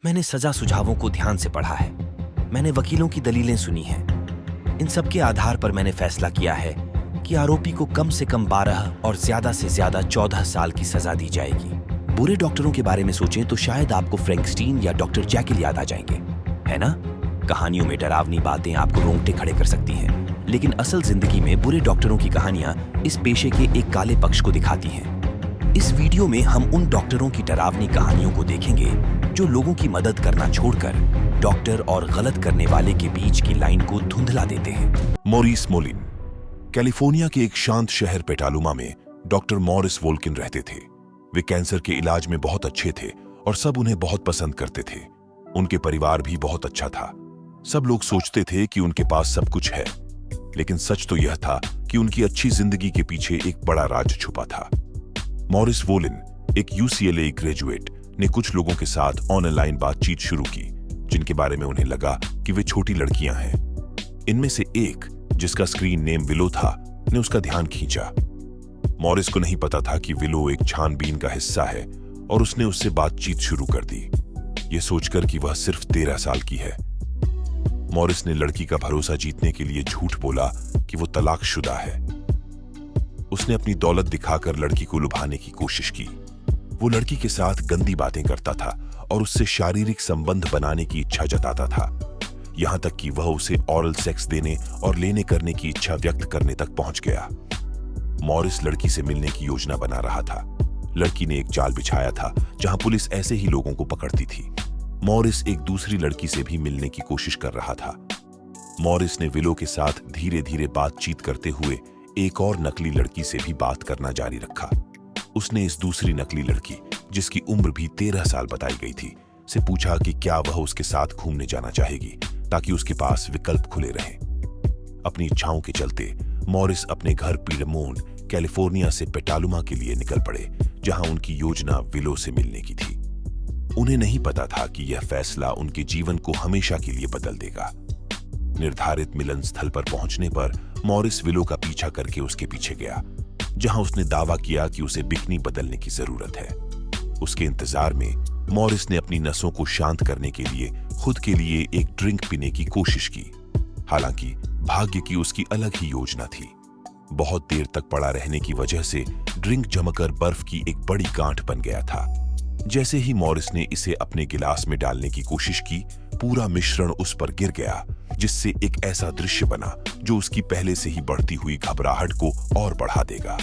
मैंने सजा सुझावों को ध्यान से पढ़ा है, मैंने वकीलों की दलीलें सुनी हैं। इन सब के आधार पर मैंने फैसला किया है कि आरोपी को कम से कम 12 और ज्यादा से ज्यादा 14 साल की सजा दी जाएगी। बुरे डॉक्टरों के बारे में सोचें तो शायद आपको फ्रैंकस्टीन या डॉक्टर जैकिल याद आ जाएंगे, है ना? कहानियों में डरावनी बातें आपको रोंगटे खड़े कर सकती हैं, लेकिन असल जिंदगी में बुरे डॉक्टरों की कहानियां इस पेशे के एक काले पक्ष को दिखाती हैं। इस वीडियो में हम उन डॉक्टरों की डरावनी कहानियों को देखेंगे जो लोगों की मदद करना छोड़कर डॉक्टर और गलत करने वाले के बीच की लाइन को धुंधला देते हैं। मॉरिस मोलिन। कैलिफोर्निया के एक शांत शहर पेटालुमा में डॉक्टर मॉरिस वोल्किन रहते थे। वे कैंसर के इलाज में बहुत अच्छे थे और सब उन्हें बहुत पसंद करते थे। उनके परिवार भी बहुत अच्छा था। सब लोग सोचते थे कि उनके पास सब कुछ है, लेकिन सच तो यह था कि उनकी अच्छी जिंदगी के पीछे एक बड़ा राज छुपा था। मॉरिस वोलिन, एक UCLA ग्रेजुएट, ने कुछ लोगों के साथ ऑनलाइन बातचीत शुरू की जिनके बारे में उन्हें लगा कि वे छोटी लड़कियां हैं। इनमें से एक, जिसका स्क्रीन नेम विलो था, ने उसका ध्यान खींचा। मॉरिस को नहीं पता था कि विलो एक छानबीन का हिस्सा है और उसने उससे बातचीत शुरू कर दी, ये सोचकर कि वह सिर्फ 13 साल की है। मॉरिस ने लड़की का भरोसा जीतने के लिए झूठ बोला कि वो तलाकशुदा है। उसने अपनी दौलत दिखाकर लड़की को लुभाने की कोशिश की। वो लड़की के साथ गंदी बातें करता था और उससे शारीरिक संबंध बनाने की इच्छा जताता था, यहां तक कि वह उसे ओरल सेक्स देने और लेने करने की इच्छा व्यक्त करने तक पहुंच गया। मॉरिस लड़की से मिलने की योजना बना रहा था। लड़की ने एक जाल बिछाया था जहां पुलिस ऐसे ही लोगों को पकड़ती थी। मॉरिस एक दूसरी लड़की से भी मिलने की कोशिश कर रहा था। मॉरिस ने विलो के साथ धीरे धीरे बातचीत करते हुए एक और नकली लड़की से भी बात करना जारी रखा। उसने इस दूसरी नकली लड़की, जिसकी उम्र भी 13 साल बताई गई थी, से पूछा कि क्या वह उसके साथ घूमने जाना चाहेगी ताकि उसके पास विकल्प खुले रहें। अपनी इच्छाओं के चलते मॉरिस अपने घर पीडमोंट, कैलिफोर्निया से पेटालुमा के लिए निकल पड़े, जहां उनकी योजना विलो से मिलने की थी। उन्हें नहीं पता था कि यह फैसला उनके जीवन को हमेशा के लिए बदल देगा। निर्धारित मिलन स्थल पर पहुंचने पर मॉरिस विलो का पीछा करके उसके पीछे गया, जहां उसने दावा किया कि उसे बिकनी बदलने की जरूरत है। उसके इंतजार में मॉरिस ने अपनी नसों को शांत करने के लिए खुद के लिए एक ड्रिंक पीने की कोशिश की। हालांकि भाग्य की उसकी अलग ही योजना थी। बहुत देर तक पड़ा रहने की वजह से ड्रिंक जमकर बर्फ की एक बड़ी गांठ बन गया था। जैसे ही मॉरिस ने इसे अपने गिलास में डालने की कोशिश की, पूरा मिश्रण उस पर गिर गया, जिससे एक ऐसा दृश्य बना जो उसकी पहले से ही बढ़ती हुई घबराहट को और बढ़ा देगा।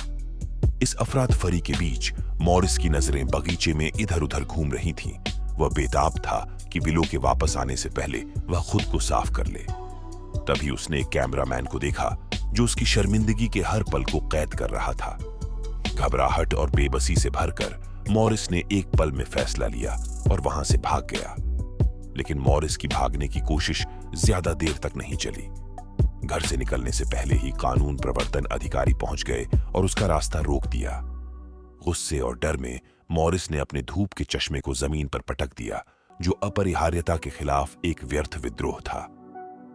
इस अफरातफरी के बीच मॉरिस की नजरें बगीचे में इधर उधर घूम रही थीं। वह बेताब था कि विलो के वापस आने से पहले वह खुद को साफ कर ले। तभी उसने एक कैमरामैन को देखा जो उसकी शर्मिंदगी के हर पल को कैद कर रहा था। घबराहट और बेबसी से भरकर मॉरिस ने एक पल में फैसला लिया और वहां से भाग गया। लेकिन मॉरिस की भागने की कोशिश ज्यादा देर तक नहीं चली। घर से निकलने से पहले ही कानून प्रवर्तन अधिकारी पहुंच गए और उसका रास्ता रोक दिया। गुस्से और डर में मॉरिस ने अपने धूप के चश्मे को जमीन पर पटक दिया, जो अपरिहार्यता के खिलाफ एक व्यर्थ विद्रोह था।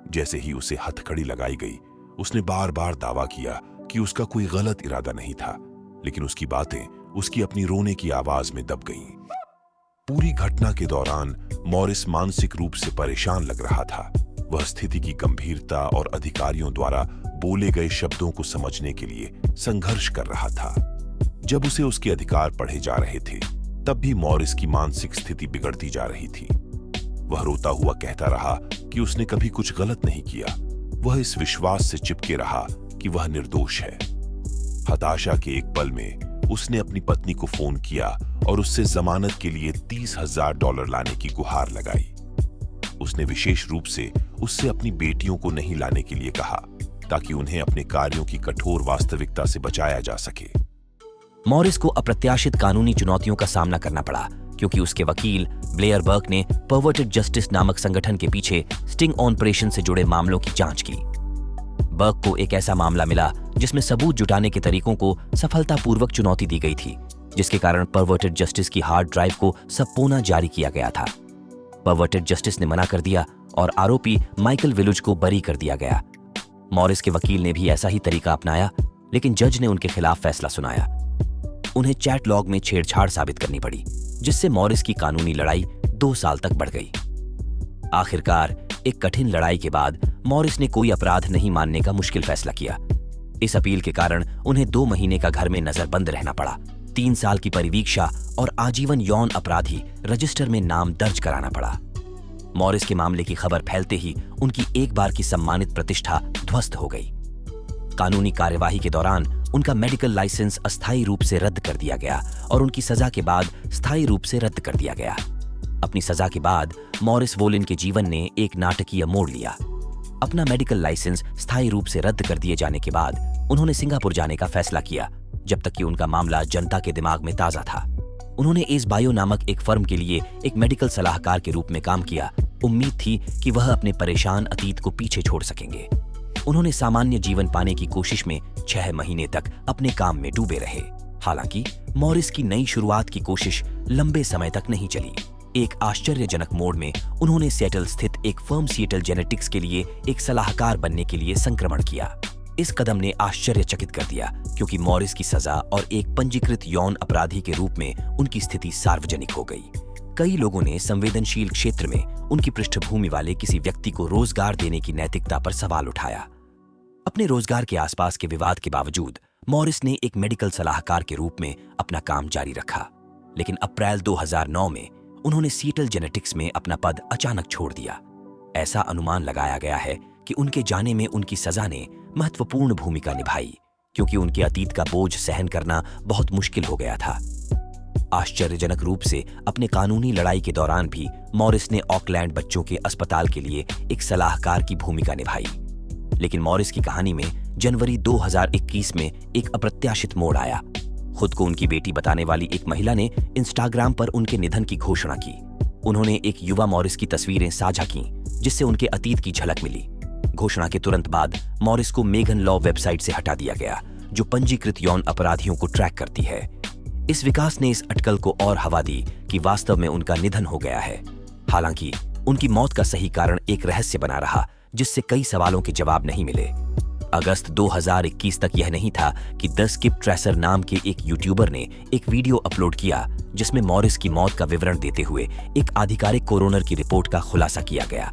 जैसे ही उसे हथकड़ी लगाई गई, उसने बार बार दावा किया कि उसका कोई गलत इरादा नहीं था, लेकिन उसकी बातें उसकी अपनी रोने की आवाज में दब गईं। पूरी घटना के दौरान मॉरिस मानसिक रूप से परेशान लग रहा था। वह स्थिति की गंभीरता और अधिकारियों द्वारा बोले गए शब्दों को समझने के लिए संघर्ष कर रहा था। जब उसे उसके अधिकार पढ़े जा रहे थे, तब भी मॉरिस की मानसिक स्थिति बिगड़ती जा रही थी। वह रोता हुआ कहता रहा कि उसने कभी कुछ गलत नहीं किया। वह इस विश्वास से चिपके रहा कि वह निर्दोष है। हताशा के एक पल में उसने अपनी पत्नी को फोन किया और उससे जमानत के लिए $30,000 लाने की गुहार लगाई। उसने विशेष रूप से उससे अपनी बेटियों को नहीं लाने के लिए कहा, ताकि उन्हें अपने कार्यों की कठोर वास्तविकता से बचाया जा सके। मॉरिस को अप्रत्याशित कानूनी चुनौतियों का सामना करना पड़ा, क्योंकि उसके वकील ब्लेयर बर्क ने परवर्टेड जस्टिस नामक संगठन के पीछे स्टिंग ऑपरेशन से जुड़े मामलों की जांच की। बर्क को एक ऐसा मामला मिला जिसमें सबूत जुटाने के तरीकों को सफलतापूर्वक चुनौती दी गई थी, जिसके कारण परवर्टेड जस्टिस की हार्ड ड्राइव को सबपोना जारी किया गया था। परवर्टेड जस्टिस ने मना कर दिया और आरोपी माइकल विलुज को बरी कर दिया गया। मॉरिस के वकील ने भी ऐसा ही तरीका अपनाया, लेकिन जज ने उनके खिलाफ फैसला सुनाया। उन्हें चैट लॉग में छेड़छाड़ साबित करनी पड़ी, जिससे मॉरिस की कानूनी लड़ाई 2 साल तक बढ़ गई। आखिरकार एक कठिन लड़ाई के बाद मॉरिस ने कोई अपराध नहीं मानने का मुश्किल फैसला किया। इस अपील के कारण उन्हें 2 महीने का घर में नजरबंद रहना पड़ा, 3 साल की परिवीक्षा और आजीवन यौन अपराधी रजिस्टर में नाम दर्ज कराना पड़ा। मॉरिस के मामले की खबर फैलते ही उनकी एक बार की सम्मानित प्रतिष्ठा ध्वस्त हो गई। कानूनी कार्यवाही के दौरान उनका मेडिकल लाइसेंस अस्थायी रूप से रद्द कर दिया गया और उनकी सजा के बाद स्थायी रूप से रद्द कर दिया गया। अपनी सजा के बाद मॉरिस वोलिन के जीवन ने एक नाटकीय मोड़ लिया। अपना मेडिकल लाइसेंस स्थायी रूप से रद्द कर दिए जाने के बाद उन्होंने सिंगापुर जाने का फैसला किया, जब तक कि उनका मामला जनता के दिमाग में ताजा था। उन्होंने एस बायो नामक एक फर्म के लिए एक मेडिकल सलाहकार के रूप में काम किया। उम्मीद थी कि वह अपने परेशान अतीत को पीछे छोड़ सकेंगे। उन्होंने सामान्य जीवन पाने की कोशिश में 6 महीने तक अपने काम में डूबे रहे। हालांकि मॉरिस की नई शुरुआत की कोशिश लंबे समय तक नहीं चली। एक आश्चर्यजनक मोड़ में उन्होंने सिएटल स्थित एक फर्म सिएटल जेनेटिक्स के लिए एक सलाहकार बनने के लिए संक्रमण किया। इस कदम ने आश्चर्यचकित कर दिया, क्योंकि मॉरिस की सजा और एक पंजीकृत यौन अपराधी के रूप में उनकी स्थिति सार्वजनिक हो गई। कई लोगों ने संवेदनशील क्षेत्र में उनकी पृष्ठभूमि वाले किसी व्यक्ति को रोजगार देने की नैतिकता पर सवाल उठाया। अपने रोजगार के आसपास के विवाद के बावजूद मॉरिस ने एक मेडिकल सलाहकार के रूप में अपना काम जारी रखा, लेकिन अप्रैल 2009 में उन्होंने सिएटल जेनेटिक्स में अपना पद अचानक छोड़ दिया। ऐसा अनुमान लगाया गया है कि उनके जाने में उनकी सजा ने महत्वपूर्ण भूमिका निभाई, क्योंकि उनके अतीत का बोझ सहन करना बहुत मुश्किल हो गया था। आश्चर्यजनक रूप से अपने कानूनी लड़ाई के दौरान भी मॉरिस ने ऑकलैंड बच्चों के अस्पताल के लिए एक सलाहकार की भूमिका निभाई। लेकिन मॉरिस की कहानी में जनवरी 2021 में एक अप्रत्याशित मोड़ आया। खुद को उनकी बेटी बताने वाली एक महिला ने इंस्टाग्राम पर उनके निधन की घोषणा की। उन्होंने एक युवा मॉरिस की तस्वीरें साझा की, जिससे उनके अतीत की झलक मिली। घोषणा के तुरंत बाद मॉरिस को मेगन लॉ वेबसाइट से हटा दिया गया, जो पंजीकृत यौन अपराधियों को ट्रैक करती है। इस विकास ने इस अटकल को और हवा दी कि वास्तव में उनका निधन हो गया है। हालांकि उनकी मौत का सही कारण एक रहस्य बना रहा, जिससे कई सवालों के जवाब नहीं मिले। अगस्त 2021 तक यह नहीं था कि द स्किप ट्रेसर नाम के एक यूट्यूबर ने एक वीडियो अपलोड किया, जिसमें मॉरिस की मौत का विवरण देते हुए एक आधिकारिक कोरोनर की रिपोर्ट का खुलासा किया गया।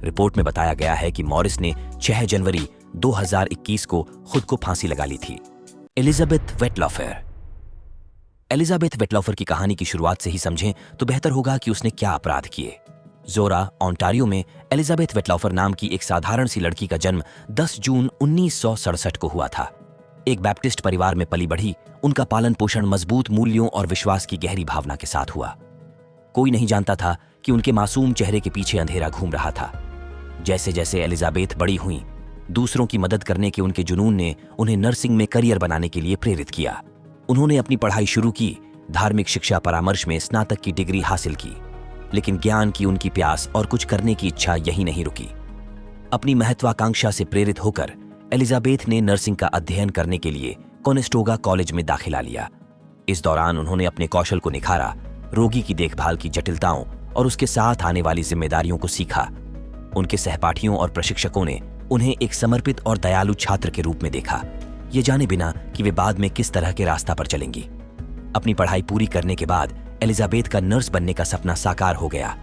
रिपोर्ट में बताया गया है कि मॉरिस ने 6 जनवरी 2021 को खुद को फांसी लगा ली थी। एलिजाबेथ वेटलॉफर की कहानी की शुरुआत से ही समझें तो बेहतर होगा कि उसने क्या अपराध किए। जोरा, ओंटारियो में एलिजाबेथ वेटलॉफर नाम की एक साधारण सी लड़की का जन्म 10 जून 1967 को हुआ था। एक बैप्टिस्ट परिवार में पली बढ़ी, उनका पालन पोषण मजबूत मूल्यों और विश्वास की गहरी भावना के साथ हुआ। कोई नहीं जानता था कि उनके मासूम चेहरे के पीछे अंधेरा घूम रहा था। जैसे जैसे एलिजाबेथ बड़ी हुई, दूसरों की मदद करने के उनके जुनून ने उन्हें नर्सिंग में करियर बनाने के लिए प्रेरित किया। उन्होंने अपनी पढ़ाई शुरू की, धार्मिक शिक्षा परामर्श में स्नातक की डिग्री हासिल की, लेकिन ज्ञान की उनकी प्यास और कुछ करने की इच्छा यही नहीं रुकी। अपनी महत्वाकांक्षा से प्रेरित होकर एलिजाबेथ ने नर्सिंग का अध्ययन करने के लिए कोनेस्टोगा कॉलेज में दाखिला लिया। इस दौरान उन्होंने अपने कौशल को निखारा, रोगी की देखभाल की जटिलताओं और उसके साथ आने वाली जिम्मेदारियों को सीखा। उनके सहपाठियों और प्रशिक्षकों ने उन्हें एक समर्पित और दयालु छात्र के रूप में देखा, ये जाने बिना कि वे बाद में किस तरह के रास्ता पर चलेंगी। अपनी पढ़ाई पूरी करने के बाद एलिजाबेथ का नर्स बनने का सपना साकार हो गया।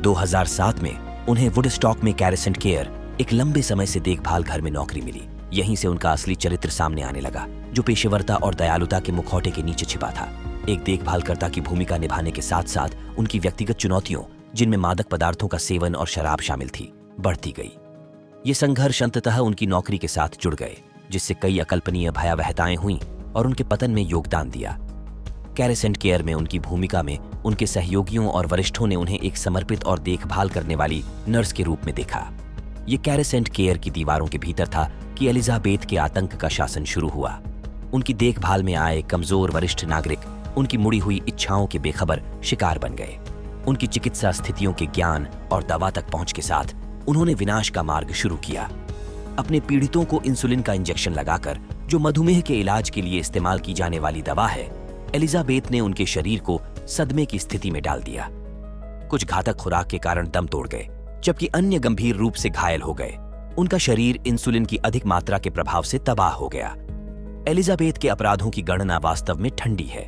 2007 में उन्हें वुडस्टॉक में कैरेसेंट केयर, एक लंबे समय से देखभाल घर में नौकरी मिली। यहीं से उनका असली चरित्र सामने आने लगा, जो पेशेवरता और दयालुता के मुखौटे के नीचे छिपा था। एक देखभालकर्ता की भूमिका निभाने के साथ साथ उनकी व्यक्तिगत चुनौतियों, जिनमें मादक पदार्थों का सेवन और शराब शामिल थी, बढ़ती गई। ये संघर्ष अंततः उनकी नौकरी के साथ जुड़ गए, जिससे कई अकल्पनीय भयावहताएं हुईं और उनके पतन में योगदान दिया। कैरेसेंट केयर में उनकी भूमिका में उनके सहयोगियों और वरिष्ठों ने उन्हें एक समर्पित और देखभाल करने वाली नर्स के रूप में देखा। ये कैरेसेंट केयर की दीवारों के भीतर था कि एलिजाबेथ के आतंक का शासन शुरू हुआ। उनकी देखभाल में आए कमजोर वरिष्ठ नागरिक उनकी मुड़ी हुई इच्छाओं के बेखबर शिकार बन गए। उनकी चिकित्सा स्थितियों के ज्ञान और दवा तक पहुंच के साथ उन्होंने विनाश का मार्ग शुरू किया। अपने पीड़ितों को इंसुलिन का इंजेक्शन लगाकर, जो मधुमेह के इलाज के लिए इस्तेमाल की जाने वाली दवा है, एलिजाबेथ ने उनके शरीर को सदमे की स्थिति में डाल दिया। कुछ घातक खुराक के कारण दम तोड़ गए, जबकि अन्य गंभीर रूप से घायल हो गए। उनका शरीर इंसुलिन की अधिक मात्रा के प्रभाव से तबाह हो गया। एलिजाबेथ के अपराधों की गणना वास्तव में ठंडी है।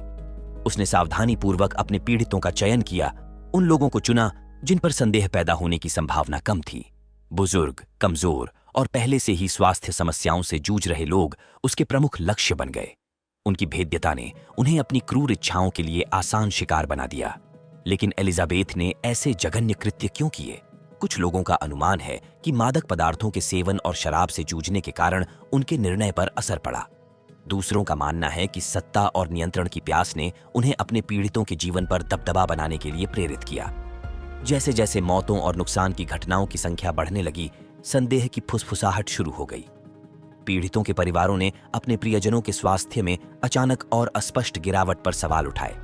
उसने सावधानी पूर्वक अपने पीड़ितों का चयन किया उन लोगों को चुना जिन पर संदेह पैदा होने की संभावना कम थी। बुजुर्ग, कमजोर और पहले से ही स्वास्थ्य समस्याओं से जूझ रहे लोग उसके प्रमुख लक्ष्य बन गए। उनकी भेद्यता ने उन्हें अपनी क्रूर इच्छाओं के लिए आसान शिकार बना दिया। लेकिन एलिजाबेथ ने ऐसे जघन्य कृत्य क्यों किए? कुछ लोगों का अनुमान है कि मादक पदार्थों के सेवन और शराब से जूझने के कारण उनके निर्णय पर असर पड़ा। दूसरों का मानना है कि सत्ता और नियंत्रण की प्यास ने उन्हें अपने पीड़ितों के जीवन पर दबदबा बनाने के लिए प्रेरित किया। जैसे जैसे मौतों और नुकसान की घटनाओं की संख्या बढ़ने लगी, संदेह की फुसफुसाहट शुरू हो गई। पीड़ितों के परिवारों ने अपने प्रियजनों के स्वास्थ्य में अचानक और अस्पष्ट गिरावट पर सवाल उठाए।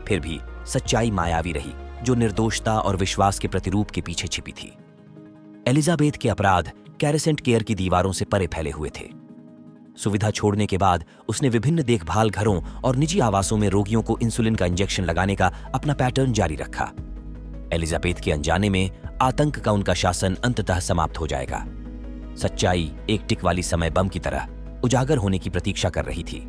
फिर भी सच्चाई मायावी रही, जो निर्दोषता और विश्वास के प्रतिरूप के पीछे छिपी थी। एलिजाबेथ के अपराध कैरेसेंट केयर की दीवारों से परे फैले हुए थे। सुविधा छोड़ने के बाद उसने विभिन्न देखभाल घरों और निजी आवासों में रोगियों को इंसुलिन का इंजेक्शन लगाने का अपना पैटर्न जारी रखा। एलिजाबेथ के अनजाने में आतंक का उनका शासन अंततः समाप्त हो जाएगा। सच्चाई एक टिक वाली समय बम की तरह उजागर होने की प्रतीक्षा कर रही थी।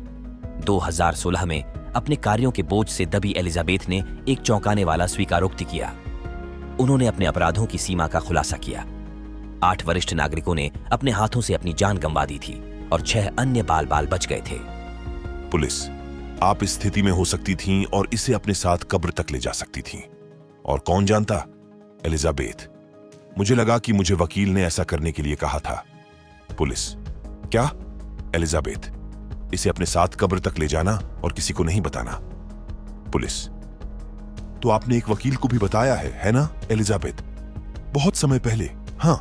2016 में अपने कार्यों के बोझ से दबी एलिजाबेथ ने एक चौंकाने वाला स्वीकारोक्ति किया। उन्होंने अपने अपराधों की सीमा का खुलासा किया। 8 वरिष्ठ नागरिकों ने अपने हाथों से अपनी जान गंवा दी थी और 6 अन्य बाल बाल बच गए थे। पुलिस, आप इस स्थिति में हो सकती थीं और इसे अपने साथ कब्र तक ले जा सकती थीं। और कौन जानता, एलिजाबेथ, मुझे लगा कि मुझे वकील ने ऐसा करने के लिए कहा था। पुलिस, क्या? एलिजाबेथ, इसे अपने साथ कब्र तक ले जाना और किसी को नहीं बताना। पुलिस, तो आपने एक वकील को भी बताया है ना एलिजाबेथ? बहुत समय पहले। हाँ,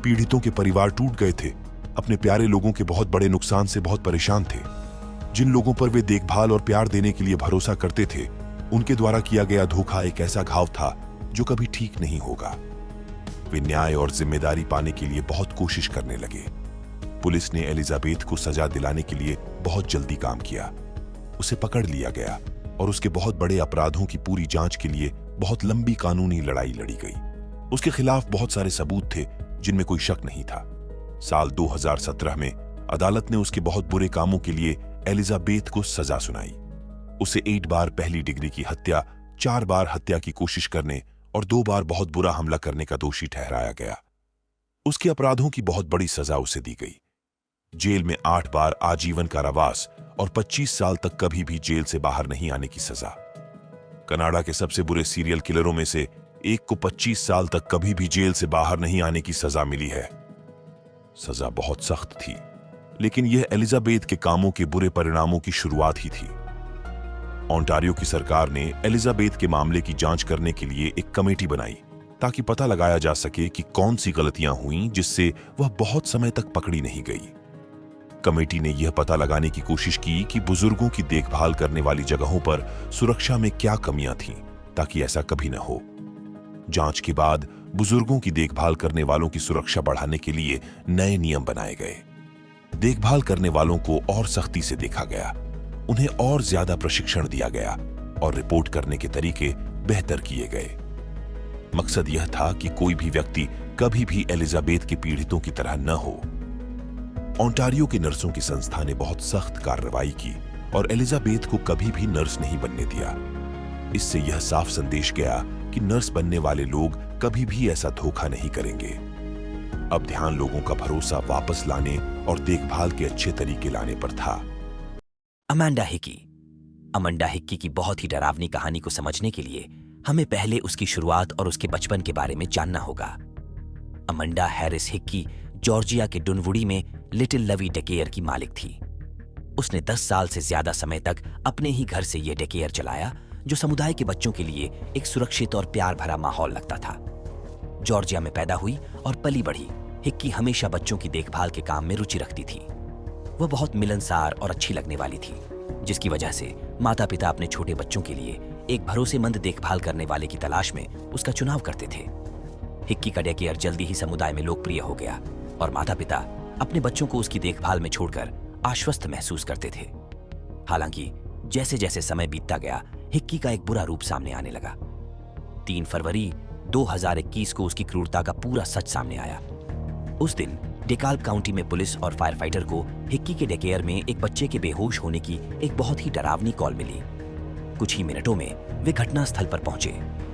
पीड़ितों के परिवार टूट गए थे, अपने प्यारे लोगों के बहुत बड़े नुकसान से बहुत परेशान थे। जिन लोगों पर वे देखभाल और प्यार देने के लिए भरोसा करते थे, उनके द्वारा किया गया धोखा एक ऐसा घाव था जो कभी ठीक नहीं होगा। वे न्याय और जिम्मेदारी पाने के लिए बहुत कोशिश करने लगे। पुलिस ने एलिजाबेथ को सजा दिलाने के लिए बहुत जल्दी काम किया। उसे पकड़ लिया गया और उसके बहुत बड़े अपराधों की पूरी जांच के लिए बहुत लंबी कानूनी लड़ाई लड़ी गई। उसके खिलाफ बहुत सारे सबूत थे जिनमें कोई शक नहीं था। साल 2017 में अदालत ने उसके बहुत बुरे कामों के लिए एलिजाबेथ को सजा सुनाई। उसे 8 बार पहली डिग्री की हत्या, 4 बार हत्या की कोशिश करने और 2 बार बहुत बुरा हमला करने का दोषी ठहराया गया। उसके अपराधों की बहुत बड़ी सजा उसे दी गई। जेल में 8 बार आजीवन कारावास और 25 साल तक कभी भी जेल से बाहर नहीं आने की सजा। कनाडा के सबसे बुरे सीरियल किलरों में से एक को 25 साल तक कभी भी जेल से बाहर नहीं आने की सजा मिली है। सजा बहुत सख्त थी, लेकिन यह एलिजाबेथ के कामों के बुरे परिणामों की शुरुआत ही थी। ओंटारियो की सरकार ने एलिजाबेथ के मामले की जांच करने के लिए एक कमेटी बनाई ताकि पता लगाया जा सके कि कौन सी गलतियां हुईं जिससे वह बहुत समय तक पकड़ी नहीं गई। कमेटी ने यह पता लगाने की कोशिश की कि बुजुर्गों की देखभाल करने वाली जगहों पर सुरक्षा में क्या कमियां थीं ताकि ऐसा कभी न हो। जांच के बाद बुजुर्गों की देखभाल करने वालों की सुरक्षा बढ़ाने के लिए नए नियम बनाए गए। देखभाल करने वालों को और सख्ती से देखा गया, उन्हें और ज्यादा प्रशिक्षण दिया गया और रिपोर्ट करने के तरीके बेहतर किए गए। मकसद यह था कि कोई भी व्यक्ति कभी भी एलिजाबेथ के पीड़ितों की तरह न हो। ओंटारियो की नर्सों की संस्था ने बहुत सख्त कार्रवाई की और एलिजाबेथ को कभी भी नर्स नहीं बनने दिया। इससे यह साफ संदेश गया कि नर्स बनने वाले लोग कभी भी ऐसा धोखा नहीं करेंगे। अब ध्यान लोगों का भरोसा वापस लाने और देखभाल के अच्छे तरीके लाने पर था। अमांडा हिक्की की बहुत ही डरावनी कहानी को समझने के लिए हमें पहले उसकी शुरुआत और उसके बचपन के बारे में जानना होगा। अमांडा हैरिस हिक्की जॉर्जिया के डुनवुडी में लिटिल लवी डेकेयर की मालिक थी। उसने 10 साल से ज्यादा समय तक अपने ही घर से यह डेकेयर चलाया, जो समुदाय के बच्चों के लिए एक सुरक्षित और प्यार भरा माहौल लगता था। जॉर्जिया में पैदा हुई और पली बढ़ी, हिक्की हमेशा बच्चों की देखभाल के काम में रुचि रखती थी। वह बहुत मिलनसार और अच्छी लगने वाली थी, जिसकी वजह से माता पिता अपने छोटे बच्चों के लिए एक भरोसेमंद देखभाल करने वाले की तलाश में उसका चुनाव करते थे। हिक्की का डेकेयर जल्दी ही समुदाय में लोकप्रिय हो गया और माता पिता अपने बच्चों को उसकी देखभाल में छोड़कर आश्वस्त महसूस करते थे। हालांकि जैसे जैसे समय बीतता गया, हिक्की का एक बुरा रूप सामने आने लगा। 3 फरवरी 2021 को उसकी क्रूरता का पूरा सच सामने आया। उस दिन डेकाल्ब काउंटी में पुलिस और फायर फाइटर को हिक्की के डेकेयर में एक बच्चे के बेहोश होने की एक बहुत ही डरावनी कॉल मिली। कुछ ही मिनटों में वे घटनास्थल पर पहुंचे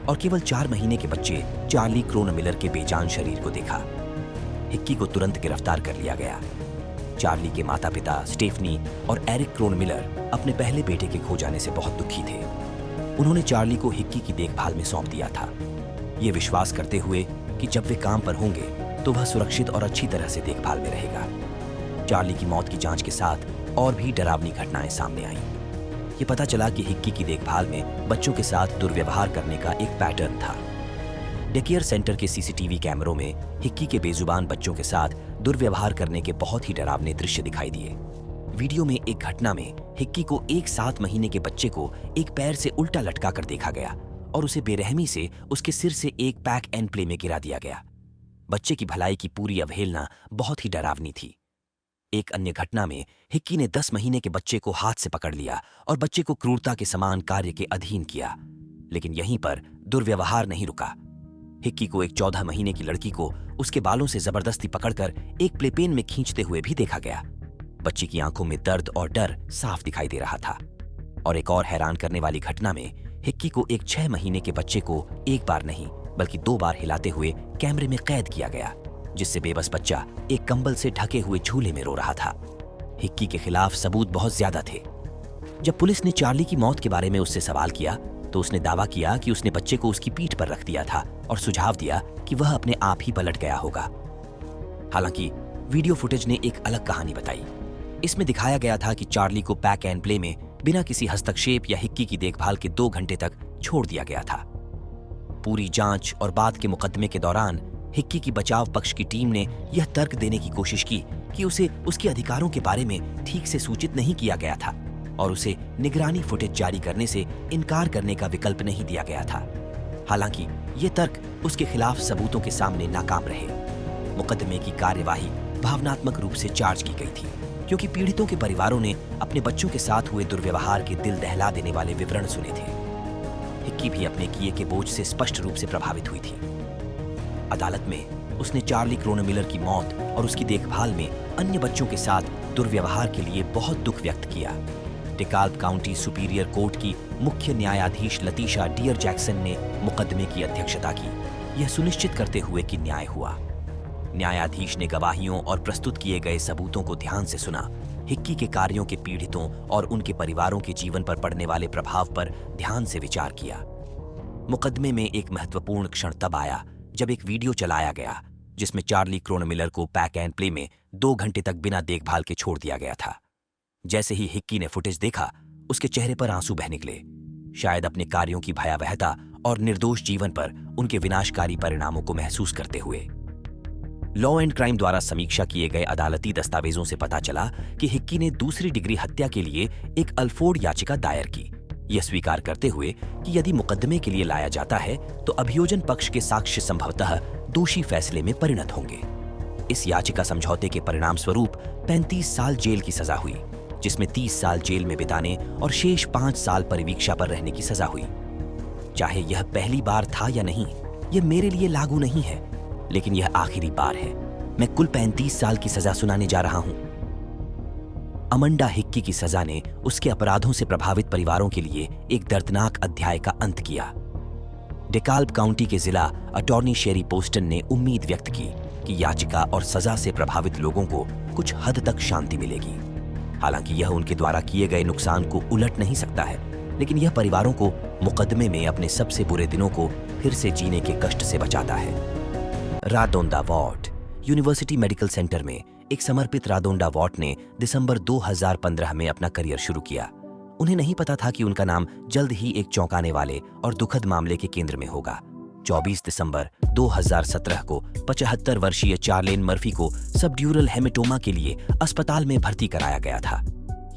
और केवल 4 महीने के बच्चे चार्ली क्रोन मिलर के बेजान शरीर को देखा। हिक्की को तुरंत गिरफ्तार कर लिया गया। चार्ली के माता पिता स्टेफनी और एरिक क्रोन मिलर अपने पहले बेटे के खो जाने से बहुत दुखी थे। उन्होंने चार्ली को हिक्की की देखभाल में सौंप दिया था, ये विश्वास करते हुए कि जब वे काम पर होंगे तो वह सुरक्षित और अच्छी तरह से देखभाल में रहेगा। चार्ली की मौत की जांच के साथ और भी डरावनी घटनाएं सामने आईं। ये पता चला कि हिक्की की देखभाल में बच्चों के साथ दुर्व्यवहार करने का एक पैटर्न था। डेकेयर सेंटर के सीसीटीवी कैमरों में हिक्की के बेजुबान बच्चों के साथ दुर्व्यवहार करने के बहुत ही डरावने दृश्य दिखाई दिए। वीडियो में एक घटना में हिक्की को एक 7 महीने के बच्चे को एक पैर से उल्टा लटका कर देखा गया और उसे बेरहमी से उसके सिर से एक पैक एंड प्ले में गिरा दिया गया। बच्चे की भलाई की पूरी अवहेलना बहुत ही डरावनी थी। एक अन्य घटना में हिक्की ने 10 महीने के बच्चे को हाथ से पकड़ लिया और बच्चे को क्रूरता के समान कार्य के अधीन किया, लेकिन यहीं पर दुर्व्यवहार नहीं रुका। हिक्की को एक 14 महीने की लड़की को उसके बालों से जबरदस्ती पकड़कर एक प्लेपेन में खींचते हुए भी देखा गया। बच्ची की आंखों में दर्द और डर साफ दिखाई दे रहा था। और एक और हैरान करने वाली घटना में हिक्की को एक 6 महीने के बच्चे को एक बार नहीं बल्कि 2 बार हिलाते हुए कैमरे में कैद किया गया, जिससे बेबस बच्चा एक कंबल से ढके हुए झूले में रो रहा था। हिक्की के खिलाफ सबूत बहुत ज्यादा थे। जब पुलिस ने चार्ली की मौत के बारे में उससे सवाल किया तो उसने दावा किया कि उसने बच्चे को उसकी पीठ पर रख दिया था और सुझाव दिया कि वह अपने आप ही पलट गया होगा। हालांकि वीडियो फुटेज ने एक अलग कहानी बताई। इसमें दिखाया गया था कि चार्ली को पैक एंड प्ले में बिना किसी हस्तक्षेप या हिक्की की देखभाल के 2 घंटे तक छोड़ दिया गया था। पूरी जांच और बाद के मुकदमे के दौरान हिक्की की बचाव पक्ष की टीम ने यह तर्क देने की कोशिश की कि उसे उसके अधिकारों के बारे में ठीक से सूचित नहीं किया गया था और उसे निगरानी फुटेज जारी करने से इनकार करने का विकल्प नहीं दिया गया था। हालांकि ये तर्क उसके खिलाफ सबूतों के सामने नाकाम रहे। मुकदमे की कार्यवाही भावनात्मक रूप से चार्ज की गई थी, क्योंकि पीड़ितों के परिवारों ने अपने बच्चों के साथ हुए दुर्व्यवहार के दिल दहला देने वाले विवरण सुने थे। हिक्की भी अपने किए के बोझ से स्पष्ट रूप से प्रभावित हुई थी। अदालत में उसने चार्ली क्रोन मिलर की मौत और उसकी देखभाल में अन्य बच्चों के साथ दुर्व्यवहार के लिए बहुत दुख व्यक्त किया। डिकाल्ब काउंटी सुपीरियर कोर्ट की मुख्य न्यायाधीश लतीशा डियर जैक्सन ने मुकदमे की अध्यक्षता की, यह सुनिश्चित करते हुए कि न्याय हुआ। न्यायाधीश ने गवाहियों और प्रस्तुत किए गए सबूतों को ध्यान से सुना, हिक्की के कार्यों के पीड़ितों और उनके परिवारों के जीवन पर पड़ने वाले प्रभाव पर ध्यान से विचार किया। मुकदमे में एक महत्वपूर्ण क्षण तब आया जब एक वीडियो चलाया गया जिसमें चार्ली क्रोन मिलर को पैक एंड प्ले में 2 घंटे तक बिना देखभाल के छोड़ दिया गया था। जैसे ही हिक्की ने फुटेज देखा, उसके चेहरे पर आंसू बह निकले, शायद अपने कार्यों की भयावहता और निर्दोष जीवन पर उनके विनाशकारी परिणामों को महसूस करते हुए। लॉ एंड क्राइम द्वारा समीक्षा किए गए अदालती दस्तावेजों से पता चला कि हिक्की ने दूसरी डिग्री हत्या के लिए एक अल्फोर्ड याचिका दायर की, यह स्वीकार करते हुए कि यदि मुकदमे के लिए लाया जाता है तो अभियोजन पक्ष के साक्ष्य संभवतः दोषी फैसले में परिणत होंगे। इस याचिका समझौते के परिणाम स्वरूप 35 साल जेल की सजा हुई, जिसमें 30 साल जेल में बिताने और शेष 5 साल परिवीक्षा पर रहने की सजा हुई। चाहे यह पहली बार था या नहीं, यह मेरे लिए लागू नहीं है, लेकिन यह आखिरी बार है। मैं कुल 35 साल की सजा सुनाने जा रहा हूं। अमंडा हिक्की की सजा ने उसके अपराधों से प्रभावित परिवारों के लिए एक दर्दनाक अध्याय का अंत किया। डिकाल्ब काउंटी के जिला अटॉर्नी शेरी पोस्टन ने उम्मीद व्यक्त की कि याचिका और सजा से प्रभावित लोगों को कुछ हद तक शांति मिलेगी। हालांकि यह उनके द्वारा किए गए नुकसान को उलट नहीं सकता है, लेकिन यह परिवारों को मुकदमे में अपने सबसे बुरे दिनों को फिर से जीने के कष्ट से बचाता है। रादोंडा वॉट यूनिवर्सिटी मेडिकल सेंटर में एक समर्पित रादोंडा वॉट ने दिसंबर 2015 में अपना करियर शुरू किया। उन्हें नहीं पता था कि उनका नाम जल्द ही एक चौंकाने वाले और दुखद मामले के केंद्र में होगा। 24 दिसंबर 2017 को 75 वर्षीय चार्लेन मर्फी को सबड्यूरल हेमेटोमा के लिए अस्पताल में भर्ती कराया गया था।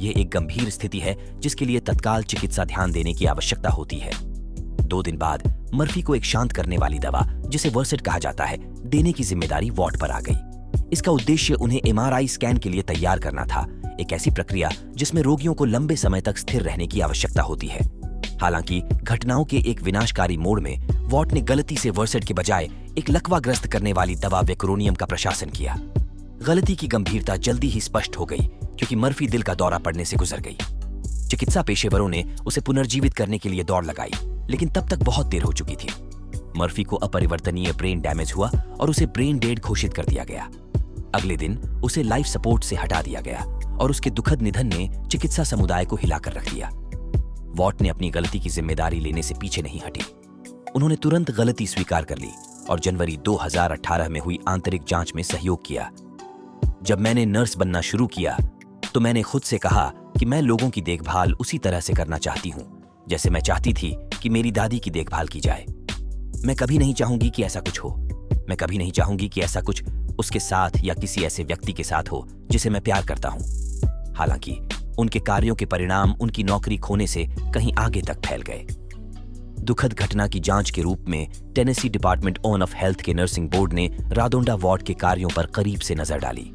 यह एक गंभीर स्थिति है जिसके लिए तत्काल चिकित्सा ध्यान देने की आवश्यकता होती है। 2 दिन बाद मर्फी को एक शांत करने वाली दवा, जिसे वर्सेट कहा जाता है, देने की जिम्मेदारी वॉट पर आ गई। इसका उद्देश्य उन्हें MRI स्कैन के लिए तैयार करना था, एक ऐसी प्रक्रिया जिसमें रोगियों को लंबे समय तक स्थिर रहने की आवश्यकता होती है। हालांकि घटनाओं के एक विनाशकारी मोड़ में वॉट ने गलती से वर्सेट के बजाय एक लकवाग्रस्त करने वाली दवा वेक्रोनियम का प्रशासन किया। गलती की गंभीरता जल्दी ही स्पष्ट हो गई क्योंकि मर्फी दिल का दौरा पड़ने से गुजर गई। चिकित्सा पेशेवरों ने उसे पुनर्जीवित करने के लिए दौड़ लगाई, लेकिन तब तक बहुत देर हो चुकी थी। मर्फी को अपरिवर्तनीय ब्रेन डैमेज हुआ और उसे ब्रेन डेड घोषित कर दिया गया। अगले दिन उसे लाइफ सपोर्ट से हटा दिया गया और उसके दुखद निधन ने चिकित्सा समुदाय को हिलाकर रख दिया। वॉट ने अपनी गलती की जिम्मेदारी लेने से पीछे नहीं हटी। उन्होंने तुरंत गलती स्वीकार कर ली और जनवरी 2018 में हुई आंतरिक जांच में सहयोग किया। जब मैंने नर्स बनना शुरू किया तो मैंने खुद से कहा कि मैं लोगों की देखभाल उसी तरह से करना चाहती हूं जैसे मैं चाहती थी कि मेरी दादी की देखभाल की जाए। मैं कभी नहीं चाहूंगी कि ऐसा कुछ हो। मैं कभी नहीं चाहूंगी कि ऐसा कुछ उसके साथ या किसी ऐसे व्यक्ति के साथ हो जिसे मैं प्यार करता हूं। हालांकि उनके कार्यों के परिणाम उनकी नौकरी खोने से कहीं आगे तक फैल गए। दुखद घटना की जांच के रूप में टेनेसी डिपार्टमेंट ऑफ हेल्थ के नर्सिंग बोर्ड ने राडोंडा वॉट के कार्यों पर करीब से नजर डाली।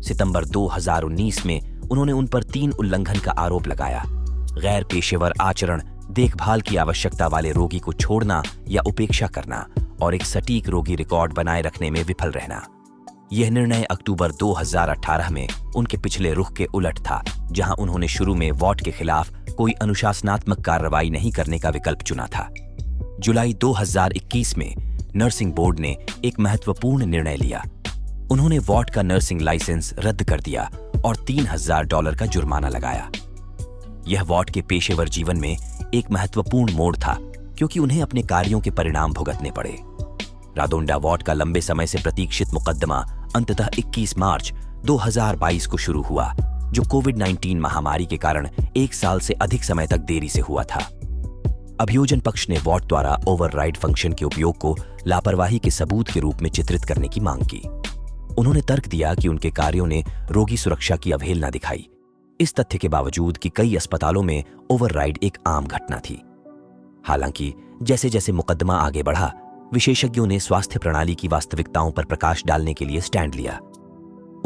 सितंबर 2019 में उन्होंने उन पर 3 उल्लंघन का आरोप लगाया: गैर पेशेवर आचरण, देखभाल की आवश्यकता वाले रोगी को छोड़ना या उपेक्षा करना और एक सटीक रोगी रिकॉर्ड बनाए रखने में विफल रहना। यह निर्णय अक्टूबर 2018 में उनके पिछले रुख के उलट था, जहां उन्होंने शुरू में वॉट के खिलाफ कोई अनुशासनात्मक कार्रवाई नहीं करने का विकल्प चुना था। जुलाई 2021 में नर्सिंग बोर्ड ने एक महत्वपूर्ण निर्णय लिया। उन्होंने वॉट का नर्सिंग लाइसेंस रद्द कर दिया और $3000 का जुर्माना लगाया। यह वॉट के पेशेवर जीवन में एक महत्वपूर्ण मोड़ था, क्योंकि उन्हें अपने कार्यों के परिणाम भुगतने पड़े। राडोंडा वॉट का लंबे समय से प्रतीक्षित मुकदमा अंततः 21 मार्च 2022 को शुरू हुआ, जो कोविड-19 महामारी के कारण 1 साल से अधिक समय तक देरी से हुआ था। अभियोजन पक्ष ने वॉट द्वारा ओवरराइड फंक्शन के उपयोग को लापरवाही के सबूत के रूप में चित्रित करने की मांग की। उन्होंने तर्क दिया कि उनके कार्यों ने रोगी सुरक्षा की अवहेलना दिखाई, इस तथ्य के बावजूद कि कई अस्पतालों में ओवरराइड एक आम घटना थी। हालांकि जैसे जैसे मुकदमा आगे बढ़ा, विशेषज्ञों ने स्वास्थ्य प्रणाली की वास्तविकताओं पर प्रकाश डालने के लिए स्टैंड लिया।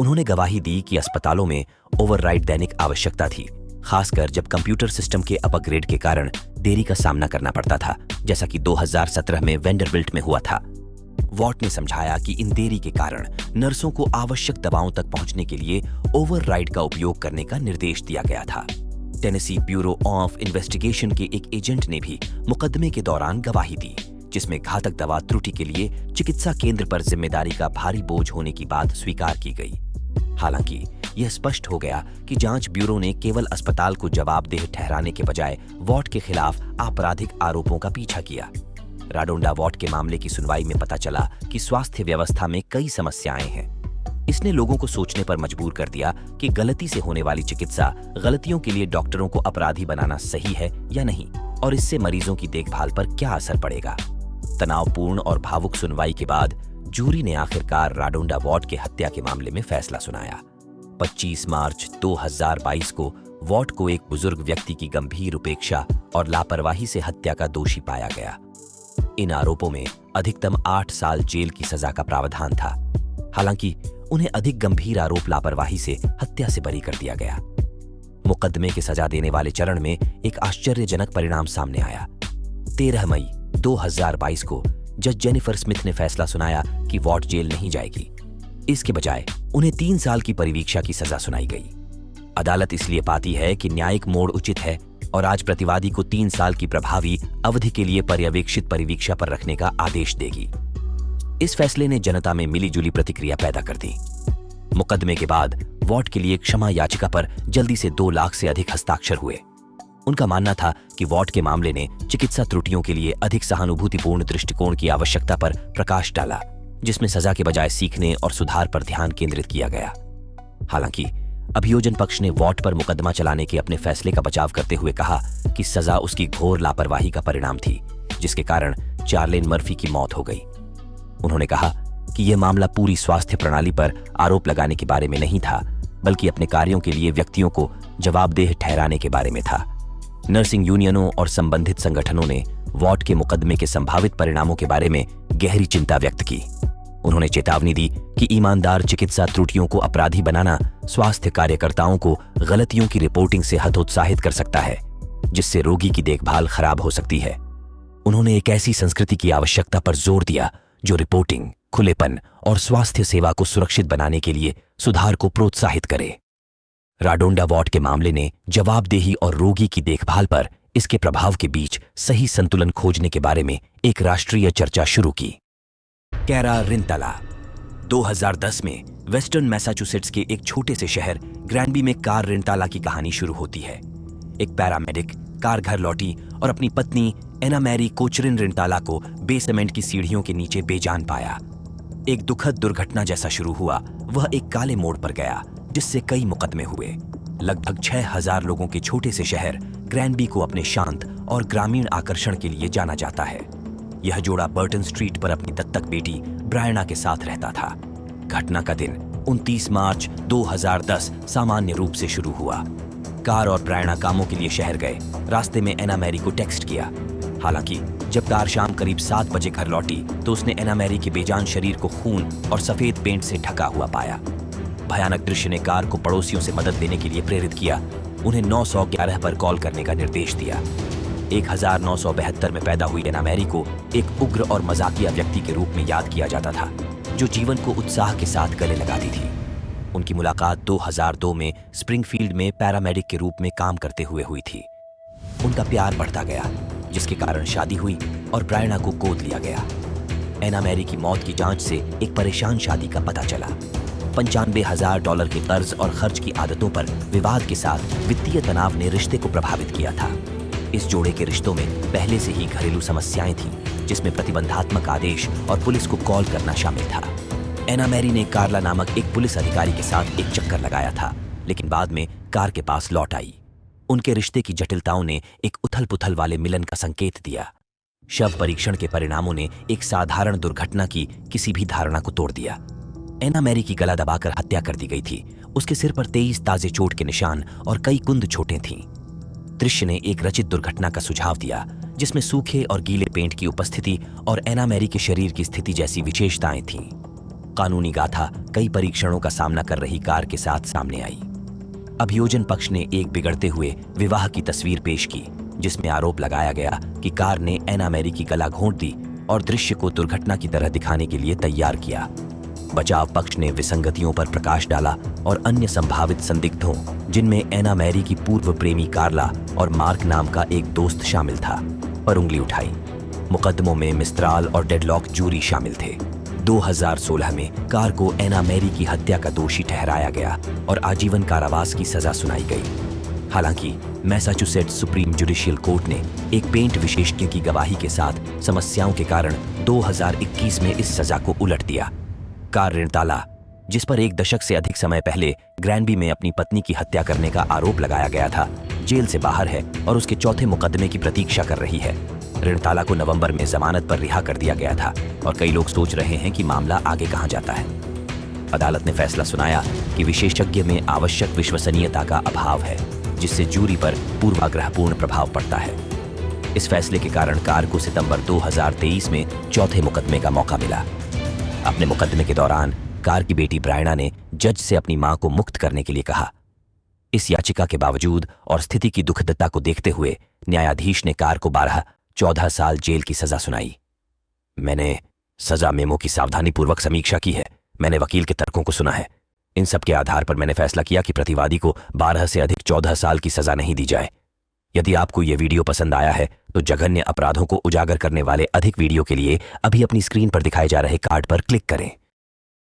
उन्होंने गवाही दी कि अस्पतालों में ओवरराइड दैनिक आवश्यकता थी, खासकर जब कंप्यूटर सिस्टम के अपग्रेड के कारण देरी का सामना करना पड़ता था, जैसा कि 2017 में वेंडरबिल्ट में हुआ था। वॉट ने समझाया कि इन देरी के कारण नर्सों को आवश्यक दवाओं तक पहुंचने के लिए ओवरराइड का उपयोग करने का निर्देश दिया गया था। टेनेसी ब्यूरो ऑफ इन्वेस्टिगेशन के एक एजेंट ने भी मुकदमे के दौरान गवाही दी, जिसमें घातक दवा त्रुटि के लिए चिकित्सा केंद्र पर जिम्मेदारी का भारी बोझ होने की बात स्वीकार की गई। हालांकि यह स्पष्ट हो गया कि जांच ब्यूरो ने केवल अस्पताल को जवाबदेह ठहराने के बजाय वॉट के खिलाफ आपराधिक आरोपों का पीछा किया। राडोंडा वॉट के मामले की सुनवाई में पता चला कि स्वास्थ्य व्यवस्था में कई समस्याएं हैं। इसने लोगों को सोचने पर मजबूर कर दिया कि गलती से होने वाली चिकित्सा गलतियों के लिए डॉक्टरों को अपराधी बनाना सही है या नहीं, और इससे मरीजों की देखभाल पर क्या असर पड़ेगा। तनावपूर्ण और भावुक सुनवाई के बाद जूरी ने आखिरकार राडोंडा वॉट के हत्या के मामले में फैसला सुनाया। 25 मार्च 2022 को वॉट को एक बुजुर्ग व्यक्ति की गंभीर उपेक्षा और लापरवाही से हत्या का दोषी पाया गया। इन आरोपों में अधिकतम 8 साल जेल की सजा का प्रावधान था। हालांकि उन्हें अधिक गंभीर आरोप लापरवाही से हत्या से बरी कर दिया गया। मुकदमे के सजा देने वाले चरण में एक आश्चर्यजनक परिणाम सामने आया। 13 मई 2022 को जज जेनिफर स्मिथ ने फैसला सुनाया कि वॉट जेल नहीं जाएगी। इसके बजाय उन्हें 3 साल की परिवीक्षा की सजा सुनाई गई। अदालत इसलिए पाती है कि न्यायिक मोड़ उचित है और आज प्रतिवादी को 3 साल की प्रभावी अवधि के लिए पर्यवेक्षित परिवीक्षा पर रखने का आदेश देगी। इस फैसले ने जनता में मिलीजुली प्रतिक्रिया पैदा कर दी। मुकदमे के बाद वॉट के लिए क्षमा याचिका पर जल्दी से 2 लाख से अधिक हस्ताक्षर हुए। उनका मानना था कि वॉट के मामले ने चिकित्सा त्रुटियों के लिए अधिक सहानुभूतिपूर्ण दृष्टिकोण की आवश्यकता पर प्रकाश डाला, जिसमें सजा के बजाय सीखने और सुधार पर ध्यान केंद्रित किया गया। हालांकि अभियोजन पक्ष ने वॉट पर मुकदमा चलाने के अपने फैसले का बचाव करते हुए कहा कि सजा उसकी घोर लापरवाही का परिणाम थी, जिसके कारण चार्लेन मर्फी की मौत हो गई। उन्होंने कहा कि यह मामला पूरी स्वास्थ्य प्रणाली पर आरोप लगाने के बारे में नहीं था, बल्कि अपने कार्यों के लिए व्यक्तियों को जवाबदेह ठहराने के बारे में था। नर्सिंग यूनियनों और संबंधित संगठनों ने वॉट के मुकदमे के संभावित परिणामों के बारे में गहरी चिंता व्यक्त की। उन्होंने चेतावनी दी कि ईमानदार चिकित्सा त्रुटियों को अपराधी बनाना स्वास्थ्य कार्यकर्ताओं को गलतियों की रिपोर्टिंग से हतोत्साहित कर सकता है, जिससे रोगी की देखभाल खराब हो सकती है। उन्होंने एक ऐसी संस्कृति की आवश्यकता पर जोर दिया जो रिपोर्टिंग, खुलेपन और स्वास्थ्य सेवा को सुरक्षित बनाने के लिए सुधार को प्रोत्साहित करे। राडोंडा वॉट के मामले ने जवाबदेही और रोगी की देखभाल पर इसके प्रभाव के बीच सही संतुलन खोजने के बारे में एक राष्ट्रीय चर्चा शुरू की। कैरा रिंताला 2010 में वेस्टर्न मैसाचुसेट्स के एक छोटे से शहर ग्रैनबी में कार रिंताला की कहानी शुरू होती है। एक पैरामेडिक कार घर लौटी और अपनी पत्नी एना मैरी कोचरिन रिंताला को बेसमेंट की सीढ़ियों के नीचे बेजान पाया। एक दुखद दुर्घटना जैसा शुरू हुआ, वह एक काले मोड़ पर गया जिससे कई मुकदमे हुए। लगभग 6000 लोगों के छोटे से शहर ग्रैनबी को अपने शांत और ग्रामीण आकर्षण के लिए जाना जाता है। यह जोड़ा बर्टन स्ट्रीट पर अपनी दत्तक बेटी ब्रायना के साथ रहता था। घटना का दिन 29 मार्च 2010 सामान्य रूप से शुरू हुआ। कार और ब्रायना कामों के लिए शहर गए। रास्ते में एना मैरी को टेक्स्ट किया। हालांकि जब कार शाम करीब 7 बजे घर लौटी तो उसने एना मैरी के बेजान शरीर को खून और सफेद पेंट से ढका हुआ पाया। भयानक दृश्य ने कार को पड़ोसियों से मदद लेने के लिए प्रेरित किया। उन्हें 911 पर कॉल करने का निर्देश दिया। 1972 में पैदा हुई एना मैरी को एक उग्र और मजाकिया व्यक्ति के रूप में याद किया जाता था, जो जीवन को उत्साह के साथ गले लगाती थी। उनकी मुलाकात 2002 में स्प्रिंगफील्ड में पैरामेडिक के रूप में काम करते हुए हुई थी। उनका प्यार बढ़ता गया, जिसके कारण शादी हुई और ब्रायना को गोद लिया गया। एना मैरी की मौत की जांच से एक परेशान शादी का पता चला। $95,000 के कर्ज और खर्च की आदतों पर विवाद के साथ वित्तीय तनाव ने रिश्ते को प्रभावित किया था। इस जोड़े के रिश्तों में पहले से ही घरेलू समस्याएं थीं, जिसमें प्रतिबंधात्मक आदेश और पुलिस को कॉल करना शामिल था। एना मैरी ने कार्ला नामक एक पुलिस अधिकारी के साथ एक चक्कर लगाया था, लेकिन बाद में कार के पास लौट आई। उनके रिश्ते की जटिलताओं ने एक उथल-पुथल वाले मिलन का संकेत दिया। शव परीक्षण के परिणामों ने एक साधारण दुर्घटना की किसी भी धारणा को तोड़ दिया। एना मैरी की गला दबाकर हत्या कर दी गई थी। उसके सिर पर 23 ताजे चोट के निशान और कई कुंद चोटें थीं। दृश्य ने एक रचित दुर्घटना का सुझाव दिया, जिसमें सूखे और गीले पेंट की उपस्थिति और एना मैरी के शरीर की स्थिति जैसी विशेषताएं थीं। कानूनी गाथा कई परीक्षणों का सामना कर रही कार के साथ सामने आई। अभियोजन पक्ष ने एक बिगड़ते हुए विवाह की तस्वीर पेश की, जिसमें आरोप लगाया गया कि कार ने एना मैरी की गला घोंट दी और दृश्य को दुर्घटना की तरह दिखाने के लिए तैयार किया। बचाव पक्ष ने विसंगतियों पर प्रकाश डाला और अन्य संभावित संदिग्धों, जिनमें एना मैरी की पूर्व प्रेमी कार्ला और मार्क नाम का एक दोस्त शामिल था, पर उंगली उठाई। मुकदमों में मिस्त्राल और डेडलॉक जूरी शामिल थे। 2016 में कार को एना मैरी की हत्या का दोषी ठहराया गया और आजीवन कारावास की सजा सुनाई गई। हालांकि मैसाचुसेट्स सुप्रीम जुडिशियल कोर्ट ने एक पेंट विशेषज्ञ की गवाही के साथ समस्याओं के कारण 2021 में इस सजा को उलट दिया। कार रिंताला, जिस पर एक दशक से अधिक समय पहले ग्रैनबी में अपनी पत्नी की हत्या करने का आरोप लगाया गया था, जेल से बाहर है और उसके चौथे मुकदमे की प्रतीक्षा कर रही है। रिंताला को नवंबर में जमानत पर रिहा कर दिया गया था और कई लोग सोच रहे हैं कि मामला आगे कहां जाता है। अदालत ने फैसला सुनाया कि विशेषज्ञ में आवश्यक विश्वसनीयता का अभाव है, जिससे जूरी पर पूर्वाग्रहपूर्ण प्रभाव पड़ता है। इस फैसले के कारण कार को सितंबर 2023 में चौथे मुकदमे का मौका मिला। अपने मुकदमे के दौरान कार की बेटी ब्रायना ने जज से अपनी मां को मुक्त करने के लिए कहा। इस याचिका के बावजूद और स्थिति की दुखदता को देखते हुए न्यायाधीश ने कार को 14 साल जेल की सजा सुनाई। मैंने सजा मेमो की सावधानीपूर्वक समीक्षा की है। मैंने वकील के तर्कों को सुना है। इन सब के आधार पर मैंने फैसला किया कि प्रतिवादी को 12 से अधिक 14 साल की सजा नहीं दी जाए। यदि आपको यह वीडियो पसंद आया है तो जघन्य अपराधों को उजागर करने वाले अधिक वीडियो के लिए अभी अपनी स्क्रीन पर दिखाए जा रहे कार्ड पर क्लिक करें।